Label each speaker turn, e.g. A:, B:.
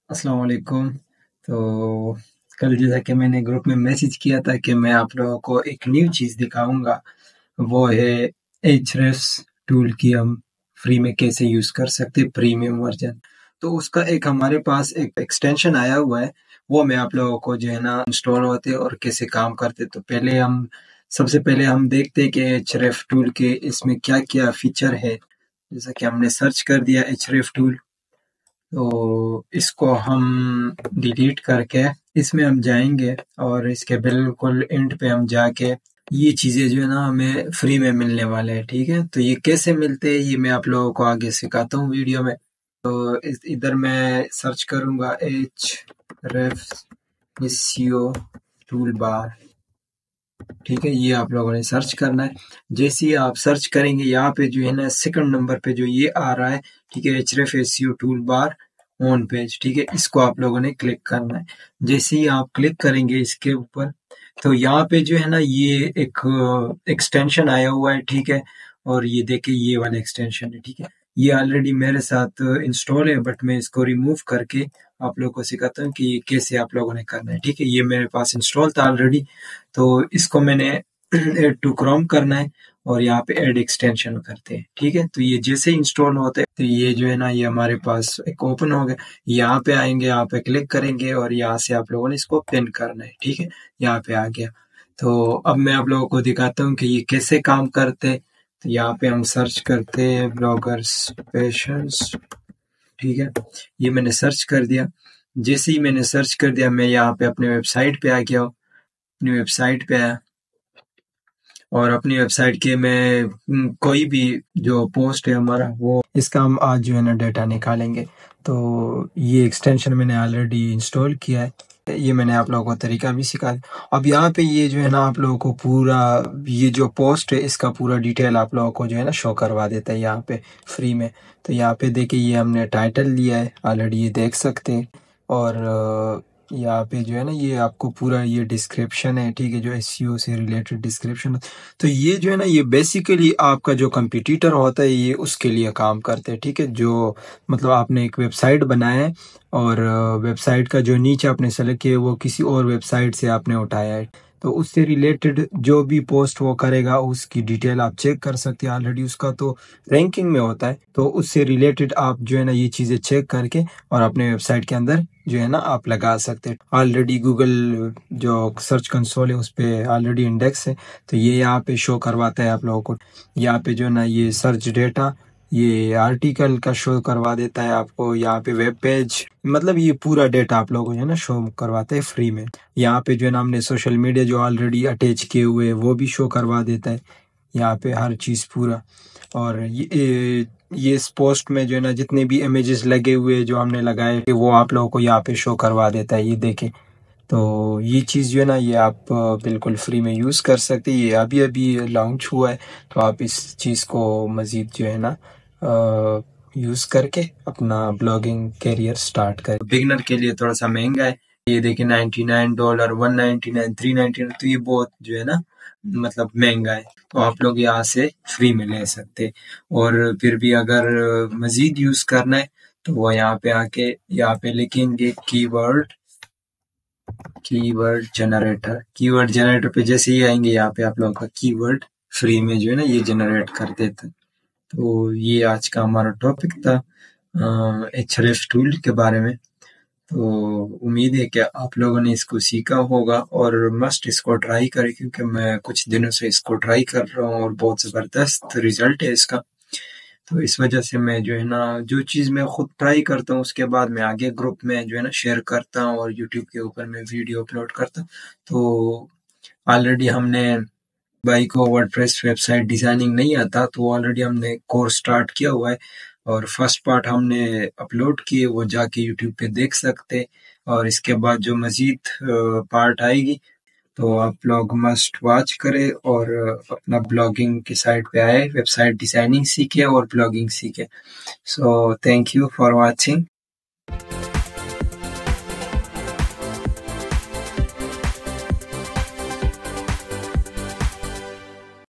A: अस्सलाम वालेकुम। तो कल जैसा कि मैंने ग्रुप में मैसेज किया था कि मैं आप लोगों को एक न्यू चीज़ दिखाऊँगा, वो है एhrefs टूल की हम फ्री में कैसे यूज़ कर सकते हैं प्रीमियम वर्ज़न। तो उसका एक हमारे पास एक एक्सटेंशन आया हुआ है, वो मैं आप लोगों को जो है ना इंस्टॉल होते और कैसे काम करते। तो सबसे पहले हम देखते हैं कि एhref टूल के इसमें क्या-क्या फीचर है। जैसा कि हमने सर्च कर दिया एhref टूल, तो इसको हम डिलीट करके इसमें हम जाएंगे और इसके बिल्कुल एंड पे हम जाके ये चीज़ें जो है ना हमें फ्री में मिलने वाले हैं, ठीक है। तो ये कैसे मिलते हैं ये मैं आप लोगों को आगे सिखाता हूँ वीडियो में। तो इधर मैं सर्च करूँगा एhrefs SEO टूल बार, ठीक है। ये आप लोगों ने सर्च करना है। जैसे ही आप सर्च करेंगे यहाँ पे जो है ना सेकंड नंबर पे जो ये आ रहा है, ठीक है, एhref SEO tool bar on page, ठीक है, इसको आप लोगों ने क्लिक करना है। जैसे ही आप क्लिक करेंगे इसके ऊपर, तो यहाँ पे जो है ना ये एक एक्सटेंशन आया हुआ है, ठीक है। और ये देखिए ये वाला एक्सटेंशन है, ठीक है। ये ऑलरेडी मेरे साथ इंस्टॉल है, बट मैं इसको रिमूव करके आप लोगों को सिखाता हूँ कि ये कैसे आप लोगों ने करना है, ठीक है। ये मेरे पास इंस्टॉल था ऑलरेडी, तो इसको मैंने ऐड टू क्रोम करना है और यहाँ पे ऐड एक्सटेंशन करते हैं, ठीक है। तो ये जैसे इंस्टॉल होते हैं तो ये जो है ना ये हमारे पास एक ओपन हो गया। यहाँ पे आएंगे, यहाँ पे क्लिक करेंगे और यहाँ से आप लोगों ने इसको पिन करना है, ठीक है। यहाँ पे आ गया। तो अब मैं आप लोगों को दिखाता हूँ कि ये कैसे काम करते हैं। तो यहाँ पे हम सर्च करते हैं ब्लॉगर्स पैशंस, ठीक है। ये मैंने सर्च कर दिया। जैसे ही मैंने सर्च कर दिया मैं यहाँ पे अपने वेबसाइट पे आ गया हूँ। अपनी वेबसाइट पे आया और अपनी वेबसाइट के मैं कोई भी जो पोस्ट है हमारा वो इसका हम आज जो है ना डेटा निकालेंगे। तो ये एक्सटेंशन मैंने ऑलरेडी इंस्टॉल किया है। ये मैंने आप लोगों को तरीका भी सिखा दिया। अब यहाँ पे ये जो है ना आप लोगों को पूरा ये जो पोस्ट है इसका पूरा डिटेल आप लोगों को जो है ना शो करवा देता है यहाँ पे फ्री में। तो यहाँ पे देखिए ये हमने टाइटल लिया है ऑलरेडी, ये देख सकते हैं। और यहाँ पे जो है ना ये आपको पूरा ये डिस्क्रिप्शन है, ठीक है, जो एसईओ से रिलेटेड डिस्क्रिप्शन। तो ये जो है ना ये बेसिकली आपका जो कंपटीटर होता है ये उसके लिए काम करते हैं, ठीक है। जो मतलब आपने एक वेबसाइट बनाया है और वेबसाइट का जो नीचे आपने सेलेक्ट किया है वो किसी और वेबसाइट से आपने उठाया है, तो उससे रिलेटेड जो भी पोस्ट वो करेगा उसकी डिटेल आप चेक कर सकते हैं। ऑलरेडी उसका तो रैंकिंग में होता है, तो उससे रिलेटेड आप जो है ना ये चीज़ें चेक करके और अपने वेबसाइट के अंदर जो है ना आप लगा सकते हैं। ऑलरेडी गूगल जो सर्च कंसोल है उस पर ऑलरेडी इंडेक्स है, तो ये यहाँ पे शो करवाता है आप लोगों को। यहाँ पे जो है ना ये सर्च डेटा, ये आर्टिकल का शो करवा देता है आपको। यहाँ पे वेब पेज, मतलब ये पूरा डेटा आप लोगों को जो है ना शो करवाता है फ्री में। यहाँ पे जो है ना हमने सोशल मीडिया जो ऑलरेडी अटैच किए हुए हैं वो भी शो करवा देता है यहाँ पे हर चीज़ पूरा। और ये इस पोस्ट में जो है ना जितने भी इमेजेस लगे हुए जो हमने लगाए वो आप लोगों को यहाँ पे शो करवा देता है, ये देखें। तो ये चीज़ जो है ना ये आप बिल्कुल फ्री में यूज़ कर सकते हैं। ये अभी अभी लॉन्च हुआ है, तो आप इस चीज़ को मज़ीद जो है ना यूज़ करके अपना ब्लॉगिंग करियर स्टार्ट करें। बिगनर के लिए थोड़ा सा महंगा है, ये देखिए $99, $199, $399, तो ये बहुत जो है ना मतलब महंगा है। तो आप लोग यहाँ से फ्री में ले सकते हैं। और फिर भी अगर मज़ीद यूज़ करना है तो वो यहाँ पे आके यहाँ पे लिखेंगे कीवर्ड जनरेटर पे जैसे ही आएंगे यहाँ पे आप लोगों का कीवर्ड फ्री में जो है ना ये जनरेट कर देता है। तो ये आज का हमारा टॉपिक था एhref टूल के बारे में। तो उम्मीद है कि आप लोगों ने इसको सीखा होगा और मस्ट इसको ट्राई करें, क्योंकि मैं कुछ दिनों से इसको ट्राई कर रहा हूँ और बहुत ज़बरदस्त रिजल्ट है इसका। तो इस वजह से मैं जो है ना जो चीज़ मैं खुद ट्राई करता हूँ उसके बाद मैं आगे ग्रुप में जो है ना शेयर करता हूँ और यूट्यूब के ऊपर मैं वीडियो अपलोड करता हूँ। तो ऑलरेडी हमने भाई को वर्डप्रेस वेबसाइट डिज़ाइनिंग नहीं आता, तो ऑलरेडी हमने कोर्स स्टार्ट किया हुआ है और फर्स्ट पार्ट हमने अपलोड किए, वो जाके यूट्यूब पे देख सकते। और इसके बाद जो मज़ीद पार्ट आएगी तो आप लोग मस्ट वॉच करें और अपना ब्लॉगिंग की साइट पे आए, वेबसाइट डिज़ाइनिंग सीखे और ब्लॉगिंग सीखे। So thank you for watching.